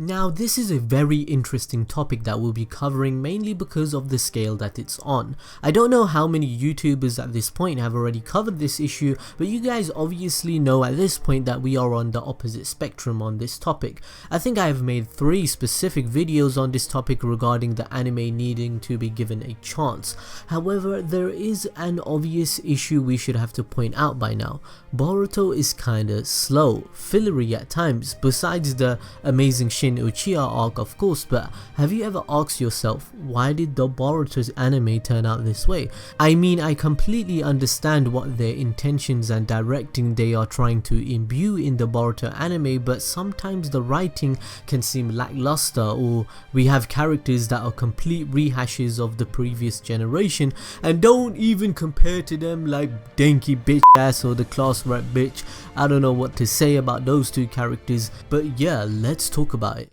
Now this is a very interesting topic that we'll be covering mainly because of the scale that it's on. I don't know how many YouTubers at this point have already covered this issue, but you guys obviously know at this point that we are on the opposite spectrum on this topic. I think I have made 3 specific videos on this topic regarding the anime needing to be given a chance. However, there is an obvious issue we should have to point out by now. Boruto is kinda slow, fillery at times, besides the amazing Shin uchiha arc of course, but have you ever asked yourself, why did the Boruto's anime turn out this way? I mean, I completely understand what their intentions and directing they are trying to imbue in the Boruto anime, but sometimes the writing can seem lackluster, or we have characters that are complete rehashes of the previous generation and don't even compare to them, like Denki bitch ass or the class rep bitch. I don't know what to say about those 2 characters, but yeah, let's talk about it.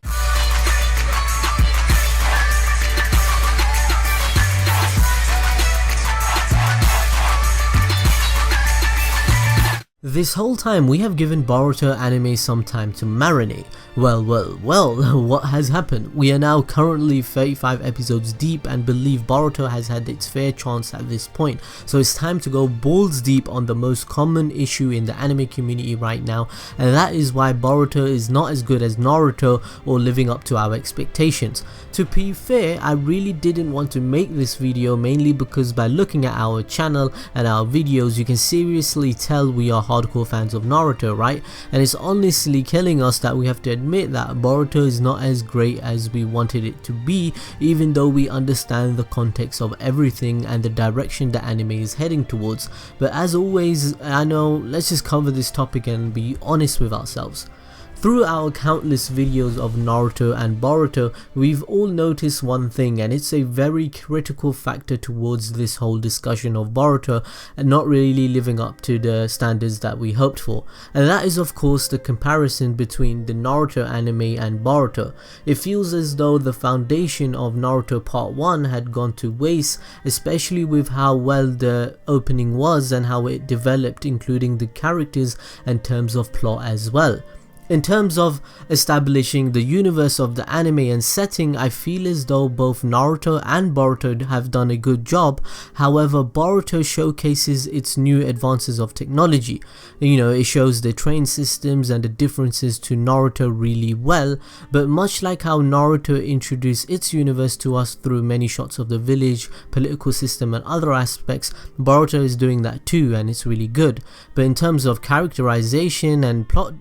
This whole time we have given Boruto anime some time to marinate. Well, what has happened? We are now currently 35 episodes deep and believe Boruto has had its fair chance at this point. So it's time to go balls deep on the most common issue in the anime community right now, and that is why Boruto is not as good as Naruto or living up to our expectations. To be fair, I really didn't want to make this video mainly because by looking at our channel and our videos you can seriously tell we are hardcore fans of Naruto, right? And it's honestly killing us that we have to admit that Boruto is not as great as we wanted it to be, even though we understand the context of everything and the direction the anime is heading towards. But as always, I know, let's just cover this topic and be honest with ourselves. Through our countless videos of Naruto and Boruto, we've all noticed one thing, and it's a very critical factor towards this whole discussion of Boruto and not really living up to the standards that we hoped for. And that is of course the comparison between the Naruto anime and Boruto. It feels as though the foundation of Naruto Part 1 had gone to waste, especially with how well the opening was and how it developed, including the characters and terms of plot as well. In terms of establishing the universe of the anime and setting, I feel as though both Naruto and Boruto have done a good job. However, Boruto showcases its new advances of technology. You know, it shows the train systems and the differences to Naruto really well, but much like how Naruto introduced its universe to us through many shots of the village, political system and other aspects, Boruto is doing that too, and it's really good. But in terms of characterization and plot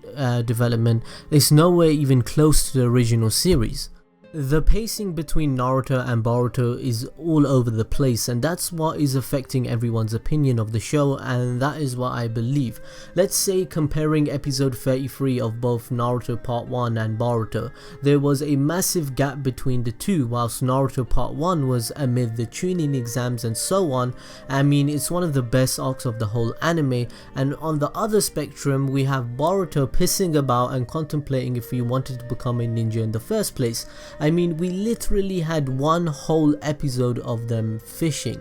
development, it's nowhere even close to the original series. The pacing between Naruto and Boruto is all over the place, and that's what is affecting everyone's opinion of the show, and that is what I believe. Let's say comparing episode 33 of both Naruto Part 1 and Boruto, there was a massive gap between the two. Whilst Naruto Part 1 was amid the Chunin exams and so on, I mean, it's one of the best arcs of the whole anime, and on the other spectrum we have Boruto pissing about and contemplating if he wanted to become a ninja in the first place. I mean, we literally had one whole episode of them fishing.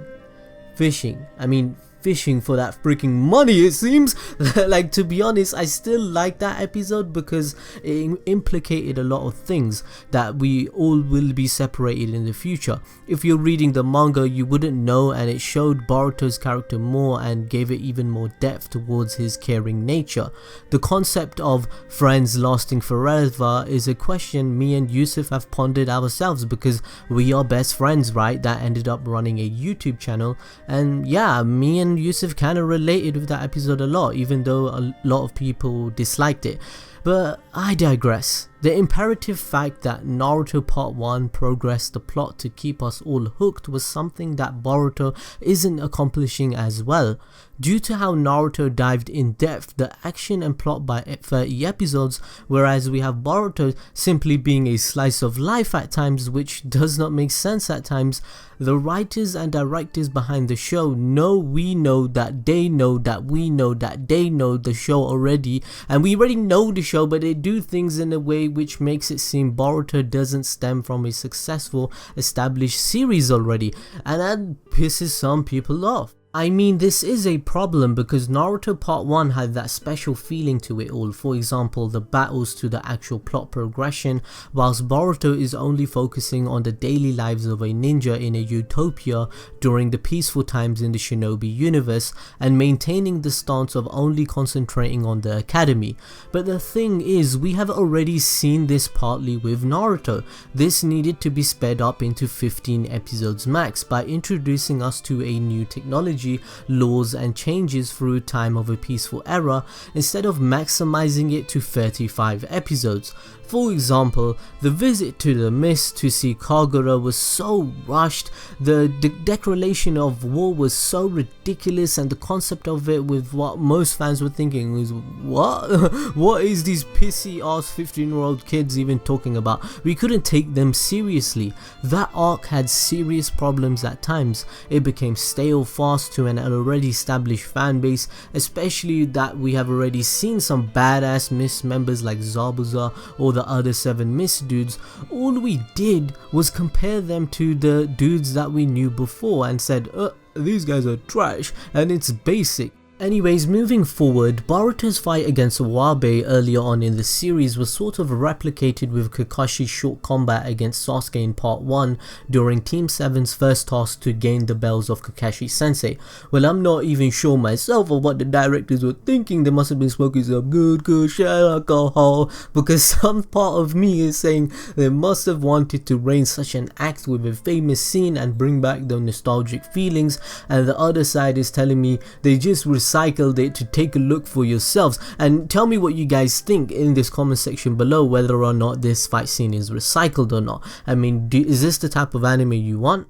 I mean, fishing for that freaking money, it seems. Like, to be honest, I still like that episode because it implicated a lot of things that we all will be separated in the future. If you're reading the manga, you wouldn't know, and it showed Boruto's character more and gave it even more depth towards his caring nature. The concept of friends lasting forever is a question me and Yusuf have pondered ourselves, because we are best friends, right, that ended up running a YouTube channel. And yeah, me and Yusuf kind of related with that episode a lot, even though a lot of people disliked it. But I digress. The imperative fact that Naruto Part 1 progressed the plot to keep us all hooked was something that Boruto isn't accomplishing as well. Due to how Naruto dived in depth the action and plot by 30 episodes, whereas we have Boruto simply being a slice of life at times, which does not make sense at times. The writers and directors behind the show know we know that they know that we know that they know the show already, and we already know the show, but they do things in a way which makes it seem Boruto doesn't stem from a successful established series already, and that pisses some people off. I mean, this is a problem because Naruto Part 1 had that special feeling to it all, for example the battles to the actual plot progression, whilst Boruto is only focusing on the daily lives of a ninja in a utopia during the peaceful times in the shinobi universe and maintaining the stance of only concentrating on the academy. But the thing is, we have already seen this partly with Naruto. This needed to be sped up into 15 episodes max by introducing us to a new technology, laws and changes through time of a peaceful era instead of maximizing it to 35 episodes. For example, the visit to the mist to see Kagura was so rushed, the declaration of war was so ridiculous, and the concept of it with what most fans were thinking was, what? What is these pissy ass 15-year-old kids even talking about? We couldn't take them seriously. That arc had serious problems at times. It became stale fast to an already established fan base, especially that we have already seen some badass mist members like Zabuza or the other 7 mist dudes. All we did was compare them to the dudes that we knew before and said, these guys are trash, and it's basic. Anyways, moving forward, Boruto's fight against Wabe earlier on in the series was sort of replicated with Kakashi's short combat against Sasuke in part 1 during Team 7's first task to gain the bells of Kakashi Sensei. Well, I'm not even sure myself of what the directors were thinking. They must have been smoking some good shit alcohol, because some part of me is saying they must have wanted to rain such an act with a famous scene and bring back the nostalgic feelings, and the other side is telling me they just recycled it to take a look for yourselves. And tell me what you guys think in this comment section below, whether or not this fight scene is recycled or not. I mean, is this the type of anime you want?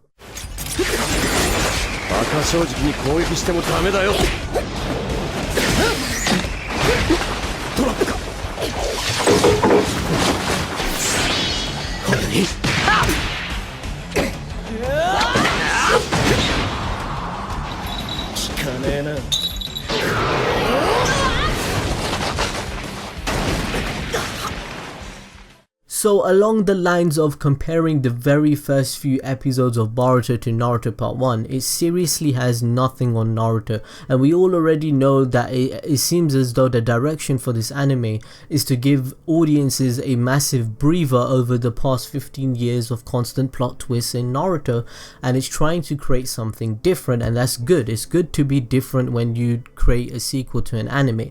So along the lines of comparing the very first few episodes of Boruto to Naruto Part 1, it seriously has nothing on Naruto, and we all already know that it seems as though the direction for this anime is to give audiences a massive breather over the past 15 years of constant plot twists in Naruto, and it's trying to create something different, and that's good. It's good to be different when you create a sequel to an anime.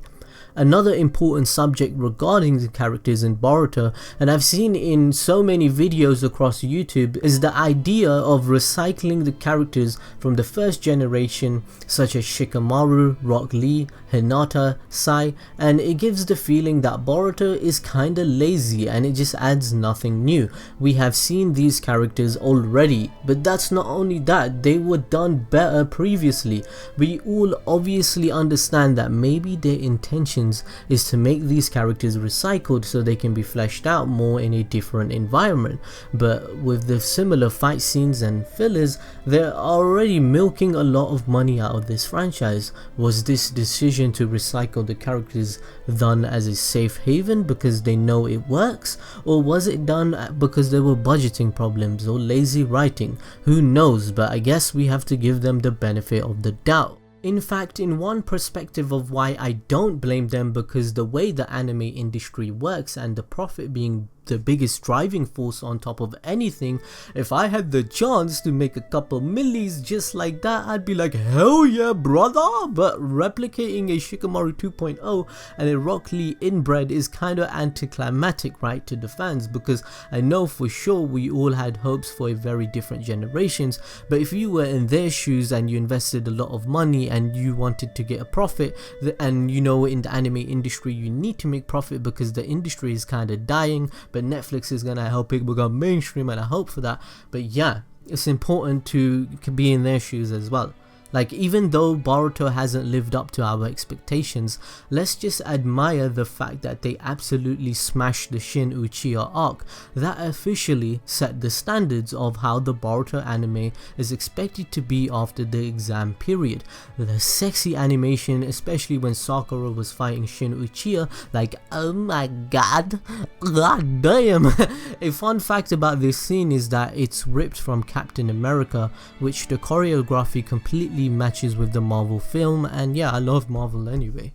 Another important subject regarding the characters in Boruto, and I've seen in so many videos across YouTube, is the idea of recycling the characters from the first generation such as Shikamaru, Rock Lee, Hinata, Sai, and it gives the feeling that Boruto is kinda lazy and it just adds nothing new. We have seen these characters already, but that's not only that, they were done better previously. We all obviously understand that maybe their intention is to make these characters recycled so they can be fleshed out more in a different environment, but with the similar fight scenes and fillers, they're already milking a lot of money out of this franchise. Was this decision to recycle the characters done as a safe haven because they know it works, or was it done because there were budgeting problems or lazy writing? Who knows, but I guess we have to give them the benefit of the doubt. In fact, in one perspective of why I don't blame them, because the way the anime industry works and the profit being the biggest driving force on top of anything, if I had the chance to make a couple millies just like that, I'd be like, hell yeah brother. But replicating a Shikamaru 2.0 and a Rock Lee inbred is kinda anticlimactic, right, to the fans, because I know for sure we all had hopes for a very different generations, but if you were in their shoes and you invested a lot of money and you wanted to get a profit, and you know in the anime industry you need to make profit because the industry is kinda dying, but Netflix is gonna help it become mainstream, and I hope for that. But yeah, it's important to be in their shoes as well. Like, even though Boruto hasn't lived up to our expectations, let's just admire the fact that they absolutely smashed the Shin Uchiha arc. That officially set the standards of how the Boruto anime is expected to be after the exam period. The sexy animation, especially when Sakura was fighting Shin Uchiha, like, oh my god damn. A fun fact about this scene is that it's ripped from Captain America, which the choreography completely completely matches with the Marvel film, and yeah, I love Marvel anyway.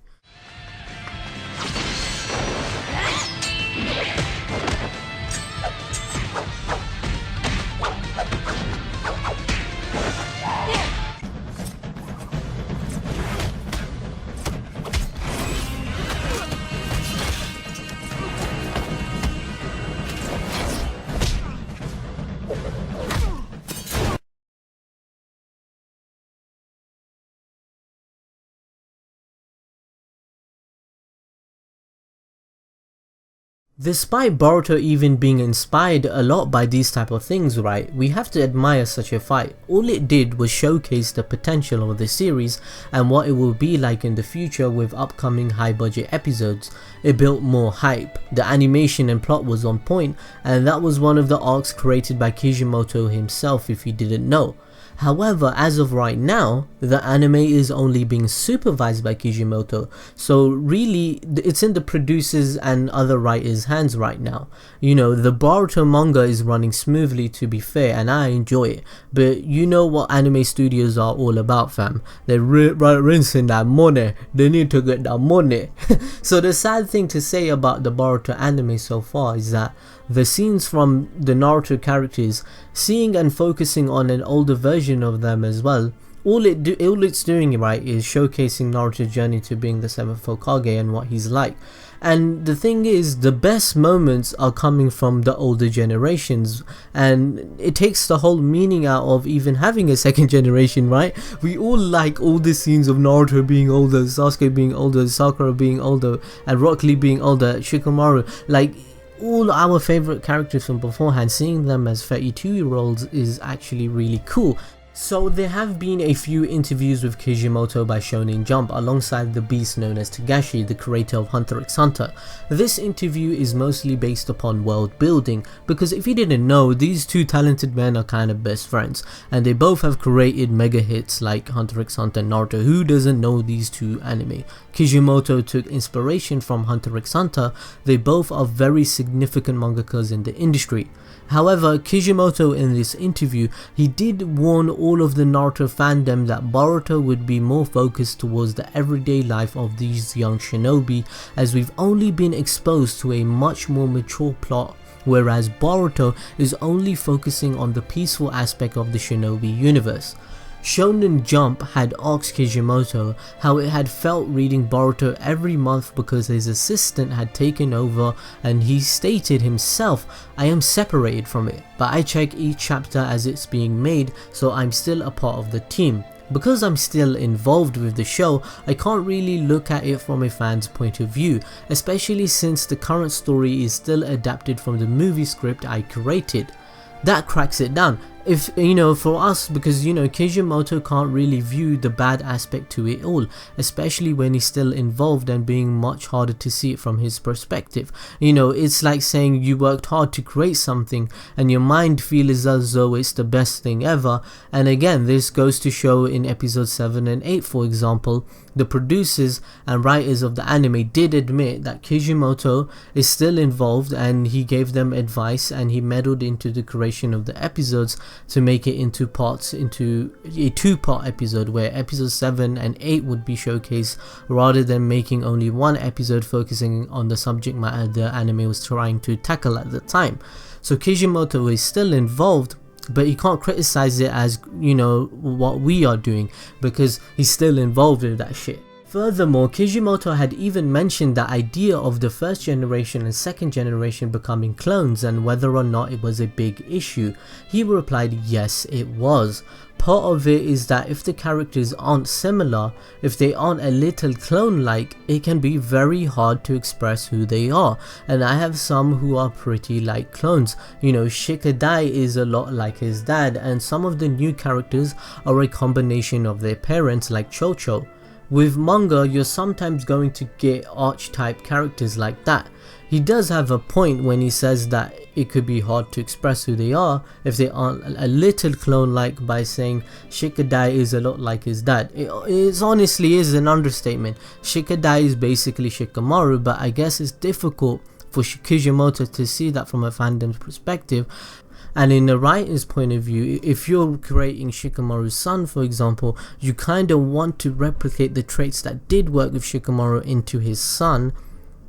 Despite Boruto even being inspired a lot by these type of things, right, we have to admire such a fight. All it did was showcase the potential of the series and what it will be like in the future with upcoming high budget episodes. It built more hype, the animation and plot was on point, and that was one of the arcs created by Kishimoto himself if you didn't know. However, as of right now, the anime is only being supervised by Kishimoto, so really it's in the producers and other writers' hands right now. You know, the Boruto manga is running smoothly, to be fair, and I enjoy it, but you know what anime studios are all about, fam. They're rinsing that money, they need to get that money. So the sad thing to say about the Boruto anime so far is that the scenes from the Naruto characters, seeing and focusing on an older version of them as well, all it's doing, right, is showcasing Naruto's journey to being the 7th Hokage and what he's like. And the thing is, the best moments are coming from the older generations, and it takes the whole meaning out of even having a second generation, right? We all like all the scenes of Naruto being older, Sasuke being older, Sakura being older, and Rock Lee being older, Shikamaru, like all our favorite characters from beforehand. Seeing them as 32-year-olds is actually really cool. So there have been a few interviews with Kishimoto by Shonen Jump alongside the beast known as Togashi, the creator of Hunter x Hunter. This interview is mostly based upon world building, because if you didn't know, these two talented men are kind of best friends, and they both have created mega hits like Hunter x Hunter and Naruto. Who doesn't know these two anime? Kishimoto took inspiration from Hunter x Hunter. They both are very significant mangakas in the industry. However, Kishimoto in this interview, he did warn all of the Naruto fandom that Boruto would be more focused towards the everyday life of these young shinobi, as we've only been exposed to a much more mature plot, whereas Boruto is only focusing on the peaceful aspect of the shinobi universe. Shonen Jump had asked Kishimoto how it had felt reading Boruto every month because his assistant had taken over, and he stated himself, "I am separated from it, but I check each chapter as it's being made, so I'm still a part of the team. Because I'm still involved with the show, I can't really look at it from a fan's point of view, especially since the current story is still adapted from the movie script I created." That cracks it down. If, you know, for us, because, you know, Kishimoto can't really view the bad aspect to it all, especially when he's still involved and being much harder to see it from his perspective. You know, it's like saying you worked hard to create something and your mind feels as though it's the best thing ever. And again, this goes to show in episodes 7 and 8, for example, the producers and writers of the anime did admit that Kishimoto is still involved, and he gave them advice and he meddled into the creation of the episodes to make it into parts, into a 2-part episode where episodes 7 and 8 would be showcased, rather than making only one episode focusing on the subject matter the anime was trying to tackle at the time. So Kishimoto is still involved, but he can't criticize it as, you know, what we are doing, because he's still involved with that shit. Furthermore, Kishimoto had even mentioned the idea of the first generation and second generation becoming clones and whether or not it was a big issue. He replied yes, it was. Part of it is that if the characters aren't similar, if they aren't a little clone-like, it can be very hard to express who they are, and I have some who are pretty like clones. You know, Shikadai is a lot like his dad, and some of the new characters are a combination of their parents like Chocho. With manga, you're sometimes going to get archetype characters like that. He does have a point when he says that it could be hard to express who they are if they aren't a little clone-like, by saying Shikadai is a lot like his dad. It honestly is an understatement. Shikadai is basically Shikamaru, but I guess it's difficult for Kishimoto to see that from a fandom's perspective. And in a writer's point of view, if you're creating Shikamaru's son, for example, you kind of want to replicate the traits that did work with Shikamaru into his son.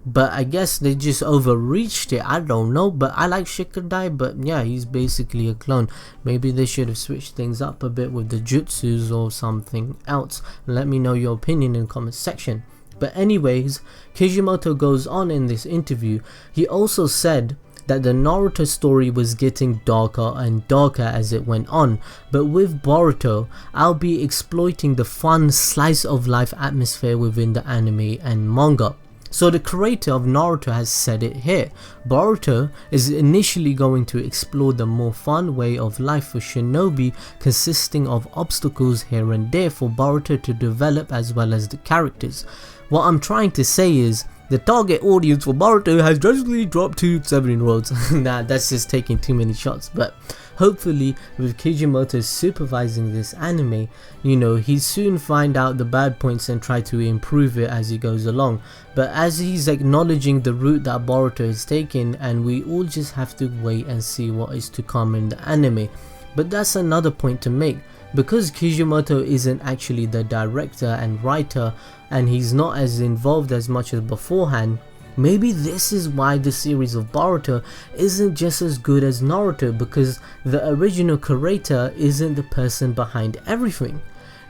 But I guess they just overreached it, I don't know. But I like Shikadai, but yeah, he's basically a clone. Maybe they should have switched things up a bit with the jutsus or something else. Let me know your opinion in the comment section. But anyways, Kishimoto goes on in this interview. He also said that the Naruto story was getting darker and darker as it went on, but with Boruto, I'll be exploiting the fun slice of life atmosphere within the anime and manga. So the creator of Naruto has said it here. Boruto is initially going to explore the more fun way of life for shinobi, consisting of obstacles here and there for Boruto to develop as well as the characters. What I'm trying to say is, the target audience for Boruto has drastically dropped to 7-year-olds. Nah, that's just taking too many shots. But hopefully with Kishimoto supervising this anime, you know, he'll soon find out the bad points and try to improve it as he goes along. But as he's acknowledging the route that Boruto is taking, and we all just have to wait and see what is to come in the anime. But that's another point to make. Because Kishimoto isn't actually the director and writer, and he's not as involved as much as beforehand, maybe this is why the series of Boruto isn't just as good as Naruto, because the original creator isn't the person behind everything.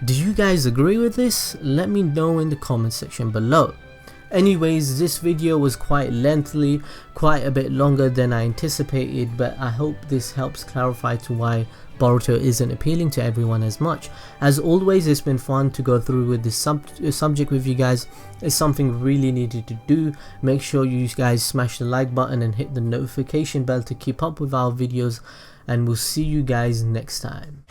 Do you guys agree with this? Let me know in the comment section below. Anyways, this video was quite lengthy, quite a bit longer than I anticipated, but I hope this helps clarify to why Boruto isn't appealing to everyone as much. As always, it's been fun to go through with this subject with you guys. It's something really needed to do. Make sure you guys smash the like button and hit the notification bell to keep up with our videos, and we'll see you guys next time.